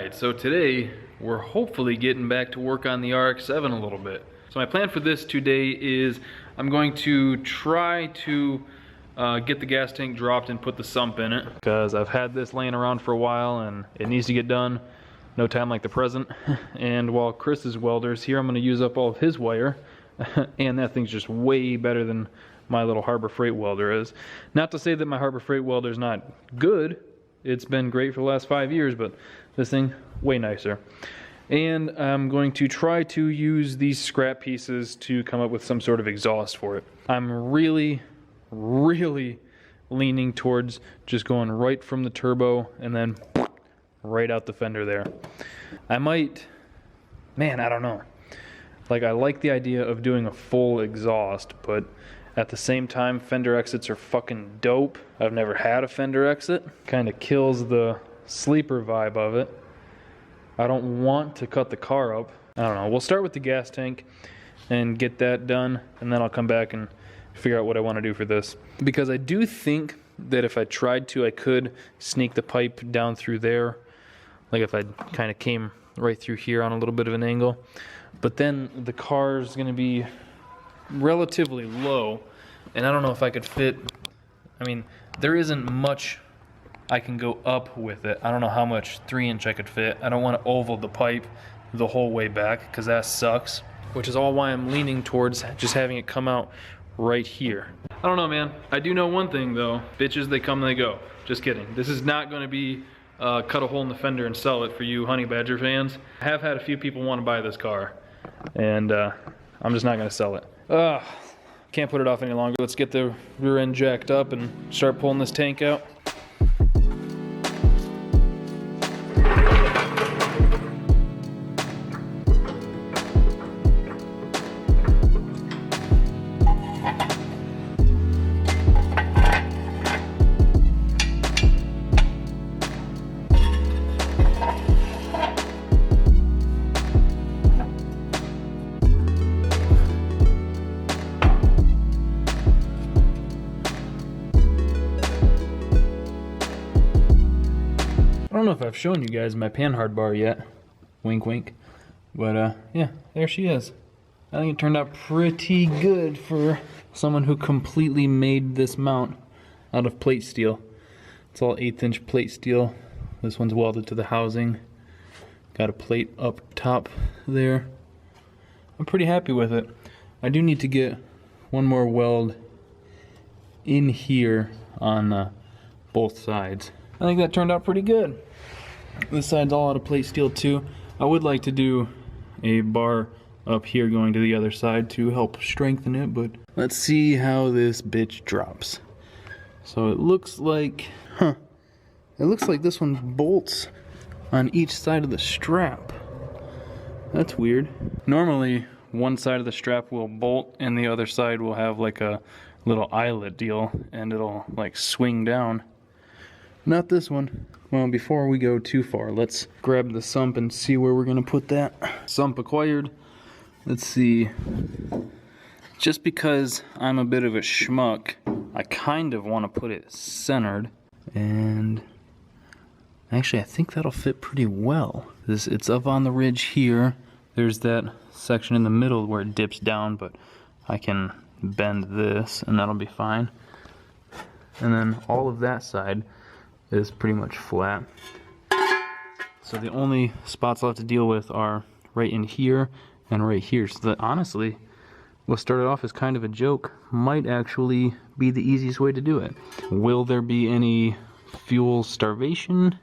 Alright, so today we're hopefully getting back to work on the RX7 a little bit. So my plan for this today is I'm going to try to get the gas tank dropped and put the sump in it, because I've had this laying around for a while and it needs to get done. No time like the present. And while Chris is welders here, I'm going to use up all of his wire. And that thing's just way better than my little Harbor Freight welder is. Not to say that my Harbor Freight welder is not good. It's been great for the last 5 years, but this thing, way nicer. And I'm going to try to use these scrap pieces to come up with some sort of exhaust for it. I'm really leaning towards just going right from the turbo and then right out the fender there. I might, man, I don't know. Like, I like the idea of doing a full exhaust, but at the same time, fender exits are fucking dope. I've never had a fender exit. Kind of kills the sleeper vibe of it. I don't want to cut the car up. I don't know. We'll start with the gas tank and get that done, and then I'll come back and figure out what I want to do for this. Because I do think that if I tried to, I could sneak the pipe down through there. Like if I kind of came right through here on a little bit of an angle. But then the car's going to be relatively low, and I don't know if I could fit. I mean, there isn't much I can go up with it. I don't know how much 3-inch I could fit. I don't want to oval the pipe the whole way back, because that sucks, which is all why I'm leaning towards just having it come out right here. I don't know, man. I do know one thing though. Bitches, they come, they go. Just kidding. This is not going to be cut a hole in the fender and sell it for you Honey Badger fans. I have had a few people want to buy this car, and I'm just not going to sell it. Can't put it off any longer. Let's get the rear end jacked up and start pulling this tank out. I don't know if I've shown you guys my panhard bar yet. Wink wink. But yeah, there she is. I think it turned out pretty good for someone who completely made this mount out of plate steel. It's all 1/8-inch plate steel. This one's welded to the housing. Got a plate up top there. I'm pretty happy with it. I do need to get one more weld in here on both sides. I think that turned out pretty good. This side's all out of plate steel too. I would like to do a bar up here going to the other side to help strengthen it, but let's see how this bitch drops. So it looks like, it looks like this one bolts on each side of the strap. That's weird. Normally, one side of the strap will bolt and the other side will have like a little eyelet deal and it'll like swing down. Not this one. Well, before we go too far, let's grab the sump and see where we're gonna put that. Sump acquired. Let's see. Just because I'm a bit of a schmuck, I kind of want to put it centered. And actually, I think that'll fit pretty well. It's up on the ridge here. There's that section in the middle where it dips down, but I can bend this and that'll be fine. And then all of that side is pretty much flat. So the only spots I'll have to deal with are right in here and right here. So that honestly, what started off as kind of a joke might actually be the easiest way to do it. Will there be any fuel starvation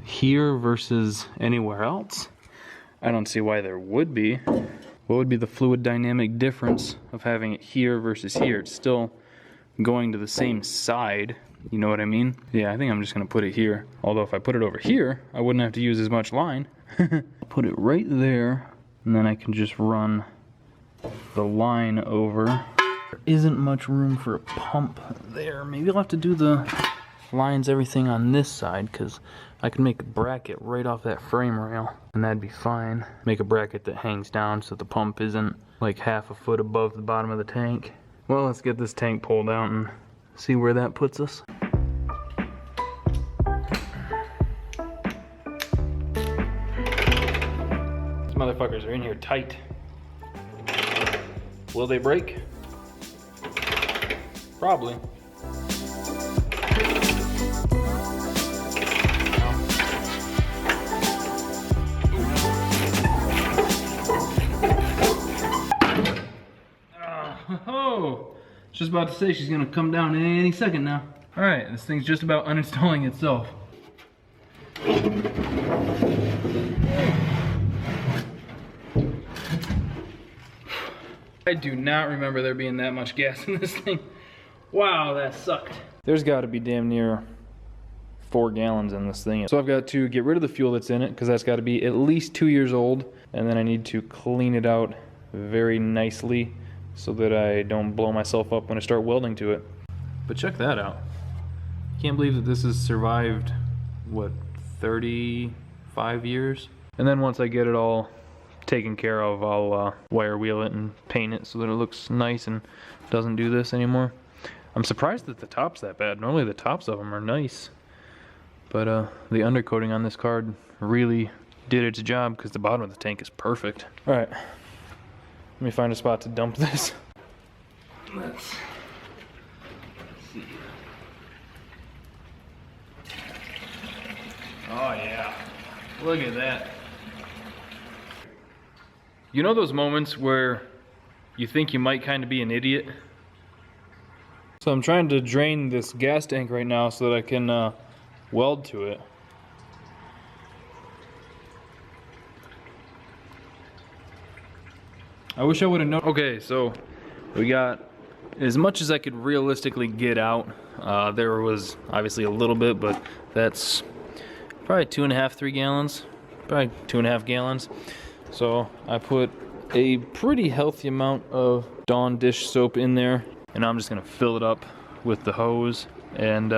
here versus anywhere else? I don't see why there would be. What would be the fluid dynamic difference of having it here versus here? It's still going to the same side. You know what I mean? Yeah, I think I'm just gonna put it here. Although if I put it over here, I wouldn't have to use as much line. I'll put it right there, and then I can just run the line over. There isn't much room for a pump there. Maybe I'll have to do the lines, everything on this side, because I can make a bracket right off that frame rail, and that'd be fine. Make a bracket that hangs down so the pump isn't like half a foot above the bottom of the tank. Well, let's get this tank pulled out and see where that puts us. motherfuckers are in here tight. Will they break? Probably. Oh, just about to say she's gonna come down any second now. All right, this thing's just about uninstalling itself. I do not remember there being that much gas in this thing. Wow, that sucked. There's got to be damn near 4 gallons in this thing. So I've got to get rid of the fuel that's in it because that's got to be at least 2 years old, and then I need to clean it out very nicely so that I don't blow myself up when I start welding to it. But check that out. Can't believe that this has survived, what, 35 years? And then once I get it all taken care of, I'll wire wheel it and paint it so that it looks nice and doesn't do this anymore. I'm surprised that the top's that bad. Normally the tops of them are nice, but the undercoating on this card really did its job because the bottom of the tank is perfect. All right, let me find a spot to dump this. Let's see. Oh yeah, look at that. You know those moments where you think you might kind of be an idiot? So I'm trying to drain this gas tank right now so that I can weld to it. I wish I would have known. Okay, so we got as much as I could realistically get out. There was obviously a little bit, but that's probably 2.5, 3 gallons. Probably 2.5 gallons. So I put a pretty healthy amount of Dawn dish soap in there, and I'm just gonna fill it up with the hose, and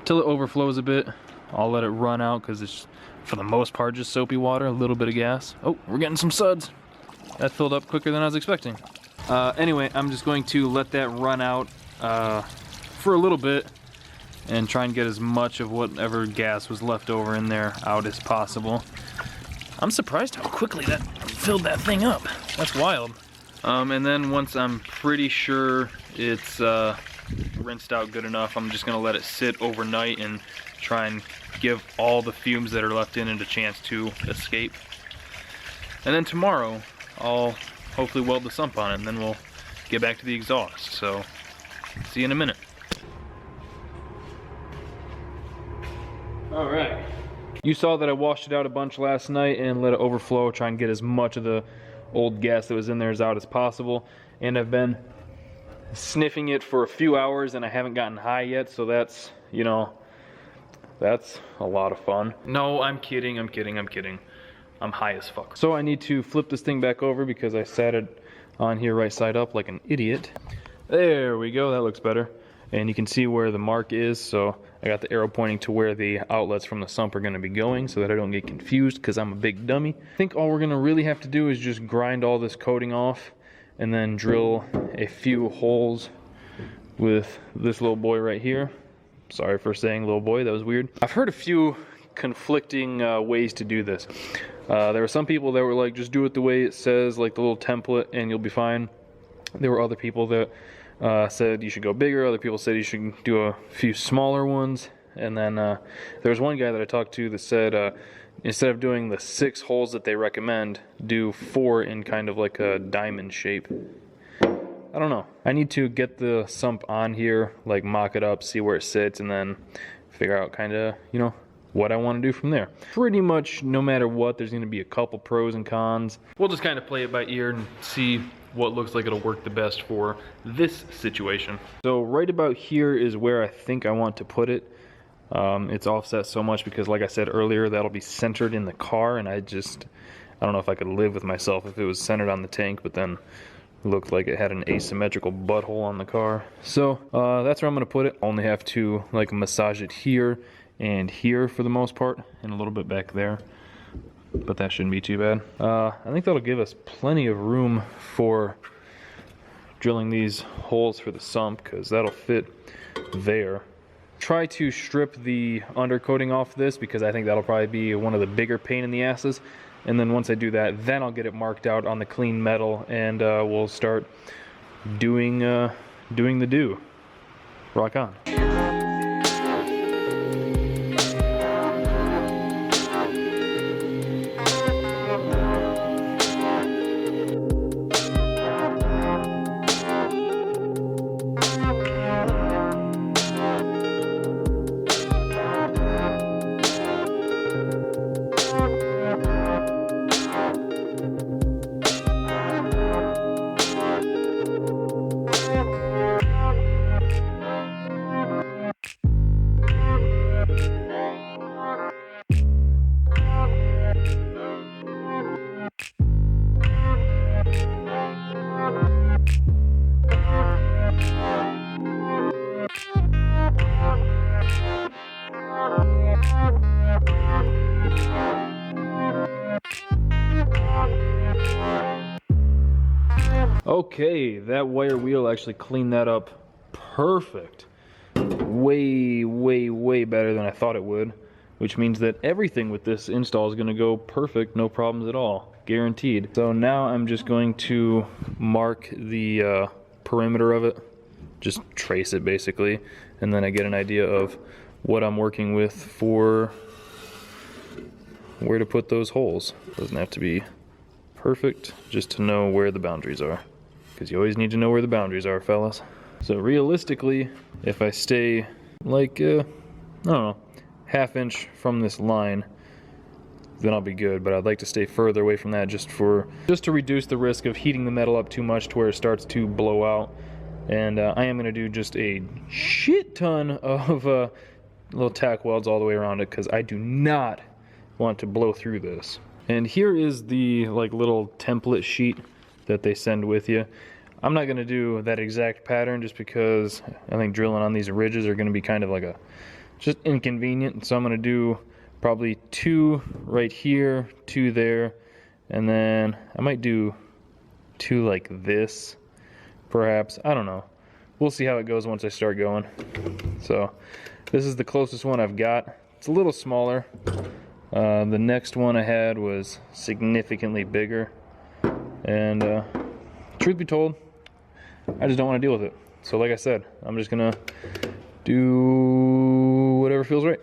till it overflows a bit, I'll let it run out because it's for the most part just soapy water, a little bit of gas. Oh, we're getting some suds. That filled up quicker than I was expecting. Anyway, I'm just going to let that run out for a little bit and try and get as much of whatever gas was left over in there out as possible. I'm surprised how quickly that filled that thing up. That's wild. And then once I'm pretty sure it's rinsed out good enough, I'm just gonna let it sit overnight and try and give all the fumes that are left in it a chance to escape. And then tomorrow, I'll hopefully weld the sump on it, and then we'll get back to the exhaust. So, see you in a minute. All right. You saw that I washed it out a bunch last night and let it overflow, try and get as much of the old gas that was in there as out as possible. And I've been sniffing it for a few hours and I haven't gotten high yet, so that's, you know, that's a lot of fun. No, I'm kidding, I'm kidding, I'm kidding. I'm high as fuck. So I need to flip this thing back over because I sat it on here right side up like an idiot. There we go, that looks better. And you can see where the mark is, so I got the arrow pointing to where the outlets from the sump are gonna be going so that I don't get confused because I'm a big dummy. I think all we're gonna really have to do is just grind all this coating off and then drill a few holes with this little boy right here. Sorry for saying little boy, that was weird. I've heard a few conflicting ways to do this. There were some people that were like, just do it the way it says, like the little template, and you'll be fine. There were other people that said you should go bigger. Other people said you should do a few smaller ones. And then there was one guy that I talked to that said instead of doing the 6 holes that they recommend, do 4 in kind of like a diamond shape. I don't know. I need to get the sump on here, like mock it up, see where it sits, and then figure out kind of, you know, what I want to do from there. Pretty much no matter what, there's going to be a couple pros and cons. We'll just kind of play it by ear and see what looks like it'll work the best for this situation. So right about here is where I think I want to put it. It's offset so much because, like I said earlier, that'll be centered in the car, and I don't know if I could live with myself if it was centered on the tank, but then it looked like it had an asymmetrical butthole on the car. So that's where I'm gonna put it. Only have to like massage it here and here for the most part, and a little bit back there, but that shouldn't be too bad. I think that'll give us plenty of room for drilling these holes for the sump, because that'll fit there. Try to strip the undercoating off this because I think that'll probably be one of the bigger pain in the asses. And then once I do that, then I'll get it marked out on the clean metal, and we'll start doing the do. Rock on. Okay, that wire wheel actually cleaned that up perfect. Way, way, way better than I thought it would, which means that everything with this install is going to go perfect, no problems at all, guaranteed. So now I'm just going to mark the perimeter of it, just trace it basically, and then I get an idea of what I'm working with for where to put those holes. Doesn't have to be perfect, just to know where the boundaries are, because you always need to know where the boundaries are, fellas. So realistically, if I stay like I don't know, ½ inch from this line, then I'll be good. But I'd like to stay further away from that just to reduce the risk of heating the metal up too much to where it starts to blow out. And I am going to do just a shit ton of little tack welds all the way around it, because I do not want to blow through this. And here is the like little template sheet that they send with you. I'm not going to do that exact pattern just because I think drilling on these ridges are going to be kind of like just inconvenient. So I'm going to do probably 2 right here, 2 there, and then I might do 2 like this, perhaps. I don't know. We'll see how it goes once I start going. So this is the closest one I've got. It's a little smaller. The next one I had was significantly bigger, and truth be told, I just don't want to deal with it. So like I said, I'm just gonna do whatever feels right.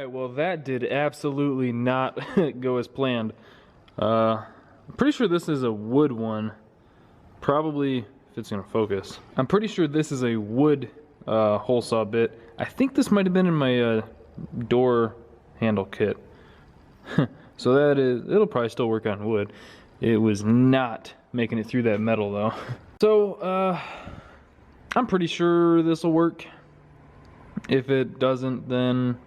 Well, that did absolutely not go as planned. I'm pretty sure this is a wood one. Probably, if it's gonna focus. I'm pretty sure this is a wood hole saw bit. I think this might have been in my door handle kit. So that is, it'll probably still work on wood. It was not making it through that metal though. So, I'm pretty sure this will work. If it doesn't, then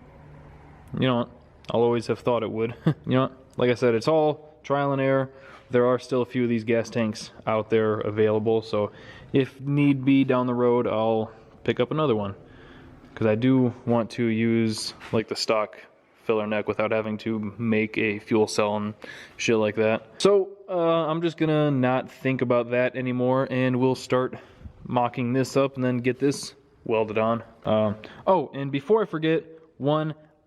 you know what, I'll always have thought it would. You know what, like I said, it's all trial and error. There are still a few of these gas tanks out there available, so if need be down the road, I'll pick up another one, because I do want to use like the stock filler neck without having to make a fuel cell and shit like that. So I'm just gonna not think about that anymore, and we'll start mocking this up and then get this welded on. Oh, and before I forget,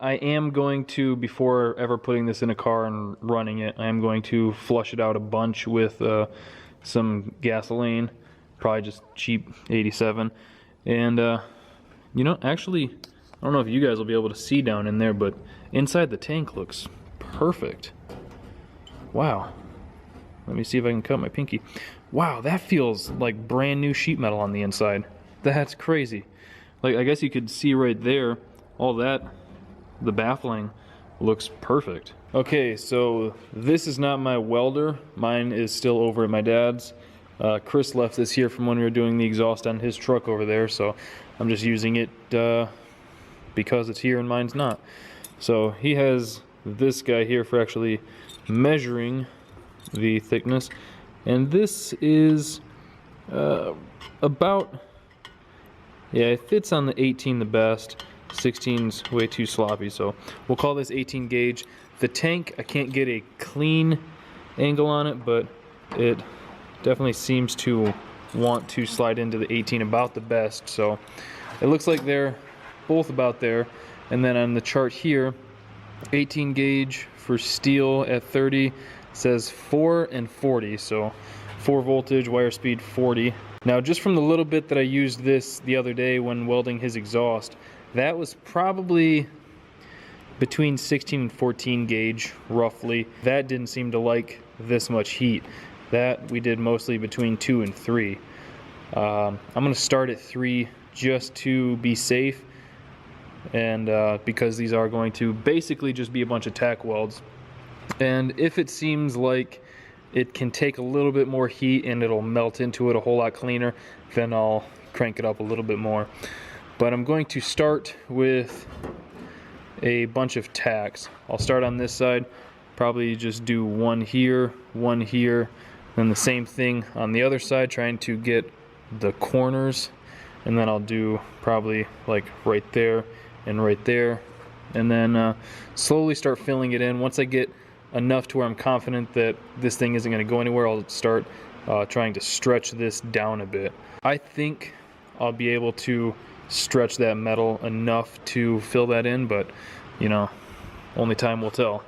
I am going to, before ever putting this in a car and running it, I am going to flush it out a bunch with some gasoline, probably just cheap 87. And you know, actually, I don't know if you guys will be able to see down in there, but inside the tank looks perfect. Wow. Let me see if I can cut my pinky. Wow, that feels like brand new sheet metal on the inside. That's crazy. Like, I guess you could see right there, all that, the baffling looks perfect. Okay, so this is not my welder. Mine is still over at my dad's. Chris left this here from when we were doing the exhaust on his truck over there, so I'm just using it because it's here and mine's not. So he has this guy here for actually measuring the thickness, and this is about, yeah, it fits on the 18 the best. 16's way too sloppy, so we'll call this 18 gauge. The tank, I can't get a clean angle on it, but it definitely seems to want to slide into the 18 about the best, so it looks like they're both about there. And then on the chart here, 18 gauge for steel at 30 says 4 and 40, so 4 voltage, wire speed 40. Now just from the little bit that I used this the other day when welding his exhaust, that was probably between 16 and 14 gauge roughly. That didn't seem to like this much heat. That we did mostly between 2 and 3. I'm going to start at 3 just to be safe, and because these are going to basically just be a bunch of tack welds. And if it seems like it can take a little bit more heat and it'll melt into it a whole lot cleaner, then I'll crank it up a little bit more. But I'm going to start with a bunch of tacks. I'll start on this side, probably just do one here, then the same thing on the other side, trying to get the corners, and then I'll do probably like right there and right there, and then slowly start filling it in. Once I get enough to where I'm confident that this thing isn't going to go anywhere, I'll start trying to stretch this down a bit. I think I'll be able to stretch that metal enough to fill that in, but you know, only time will tell.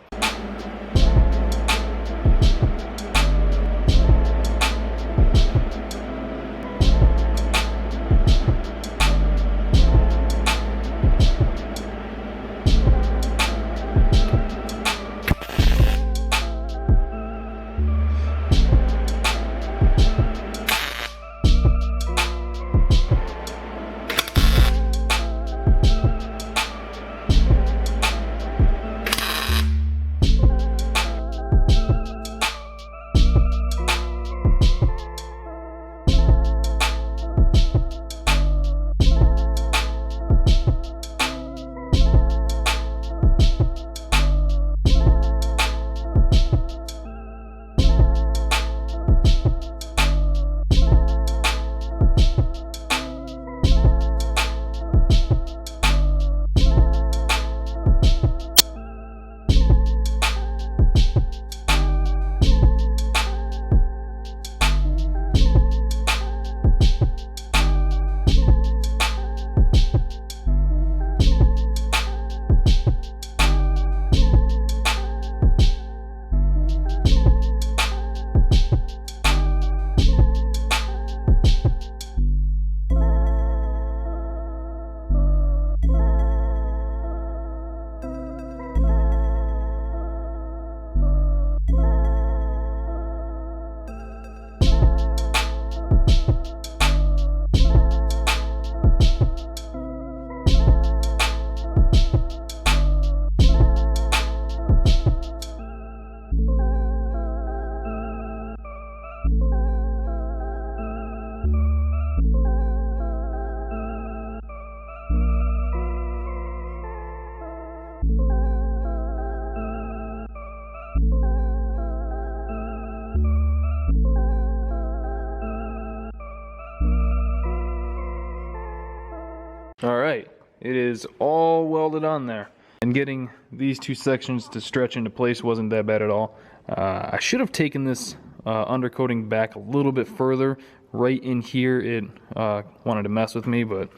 All right, it is all welded on there. And getting these two sections to stretch into place wasn't that bad at all. I should have taken this undercoating back a little bit further. Right in here, it wanted to mess with me, but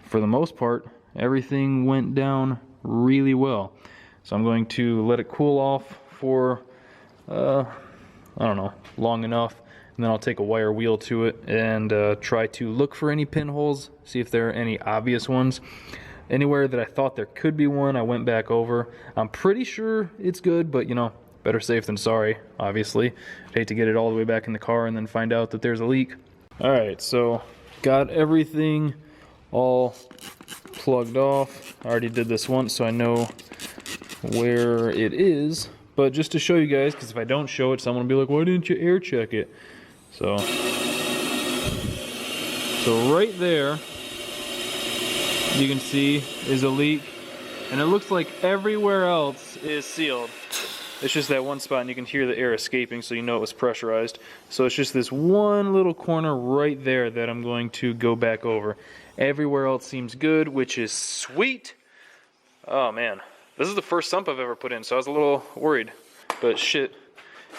for the most part, everything went down really well. So I'm going to let it cool off for, I don't know, long enough. And then I'll take a wire wheel to it and try to look for any pinholes, see if there are any obvious ones. Anywhere that I thought there could be one, I went back over. I'm pretty sure it's good, but you know, better safe than sorry, obviously. I'd hate to get it all the way back in the car and then find out that there's a leak. All right, so got everything all plugged off. I already did this once, so I know where it is, but just to show you guys, because if I don't show it, someone will be like, why didn't you air check it? So right there, you can see is a leak, and it looks like everywhere else is sealed. It's just that one spot, and you can hear the air escaping, so you know it was pressurized. So it's just this one little corner right there that I'm going to go back over. Everywhere else seems good, which is sweet. Oh man, this is the first sump I've ever put in, so I was a little worried. But shit,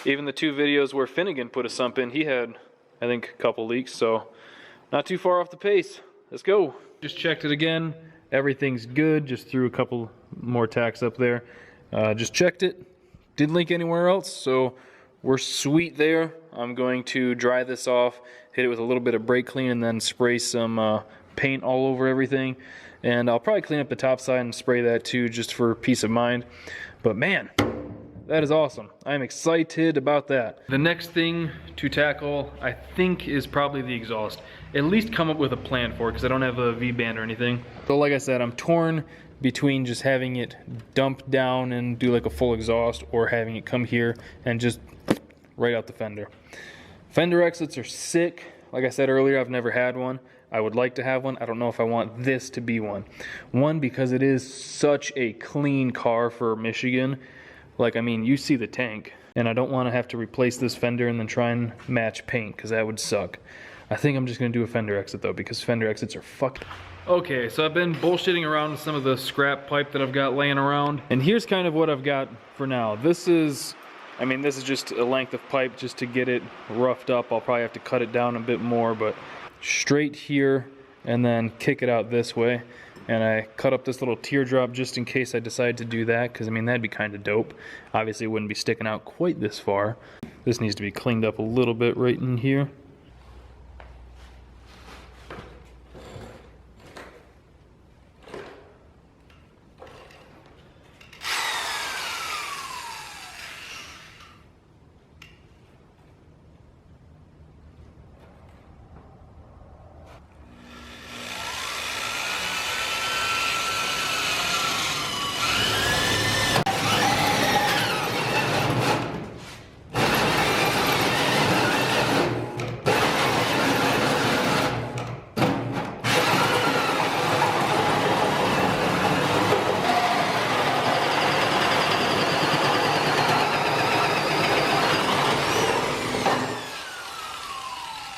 even the 2 videos where Finnegan put a sump in, he had, I think, a couple leaks, so not too far off the pace. Let's go. Just checked it again. Everything's good. Just threw a couple more tacks up there. Just checked it. Didn't leak anywhere else, so we're sweet there. I'm going to dry this off, hit it with a little bit of brake clean, and then spray some paint all over everything. And I'll probably clean up the top side and spray that too, just for peace of mind. But man, that is awesome. I'm excited about that. The next thing to tackle, I think, is probably the exhaust. At least come up with a plan for it, because I don't have a V-band or anything. So like I said, I'm torn between just having it dump down and do like a full exhaust, or having it come here and just right out the fender. Fender exits are sick. Like I said earlier, I've never had one. I would like to have one. I don't know if I want this to be one. One, because it is such a clean car for Michigan. Like, I mean, you see the tank, and I don't want to have to replace this fender and then try and match paint, because that would suck. I think I'm just going to do a fender exit though, because fender exits are fucked. Okay, so I've been bullshitting around with some of the scrap pipe that I've got laying around, and here's kind of what I've got for now. This is, I mean, this is just a length of pipe just to get it roughed up. I'll probably have to cut it down a bit more, but straight here and then kick it out this way. And I cut up this little teardrop just in case I decide to do that, because I mean, that'd be kind of dope. Obviously it wouldn't be sticking out quite this far. This needs to be cleaned up a little bit right in here.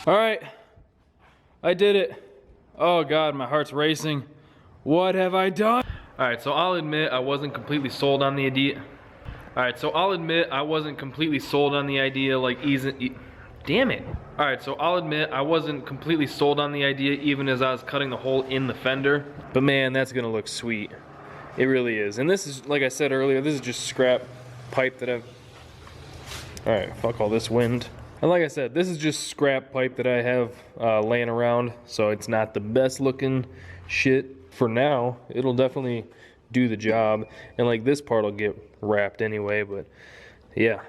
All right, I did it. Oh God, my heart's racing. What have I done? All right, so I'll admit I wasn't completely sold on the idea. Like damn it. All right, so I'll admit I wasn't completely sold on the idea even as I was cutting the hole in the fender. But man, that's gonna look sweet. It really is. And this is, like I said earlier, this is just scrap pipe that I've, all right, fuck all this wind. And like I said, this is just scrap pipe that I have laying around, so it's not the best looking shit. For now, it'll definitely do the job, and like this part will get wrapped anyway, but yeah,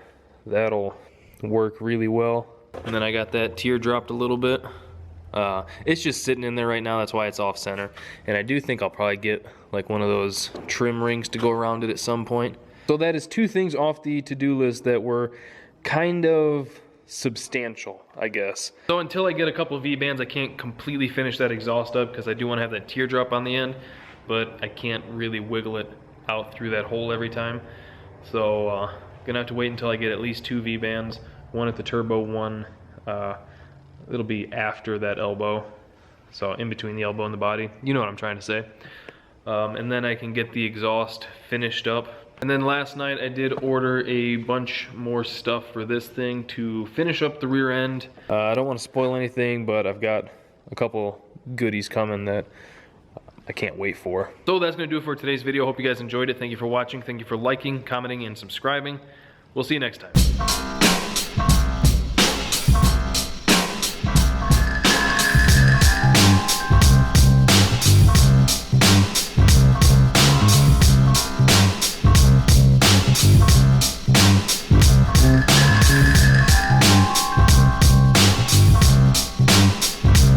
that'll work really well. And then I got that teardropped a little bit. It's just sitting in there right now, that's why it's off center. And I do think I'll probably get like one of those trim rings to go around it at some point. So that is 2 things off the to-do list that were kind of substantial, I guess. So until I get a couple of V-bands, I can't completely finish that exhaust up, because I do want to have that teardrop on the end, but I can't really wiggle it out through that hole every time. So gonna have to wait until I get at least 2 V-bands, one at the turbo, one it'll be after that elbow, so in between the elbow and the body, you know what I'm trying to say. And then I can get the exhaust finished up. And then last night I did order a bunch more stuff for this thing to finish up the rear end. I don't want to spoil anything, but I've got a couple goodies coming that I can't wait for. So that's going to do it for today's video. Hope you guys enjoyed it. Thank you for watching. Thank you for liking, commenting, and subscribing. We'll see you next time.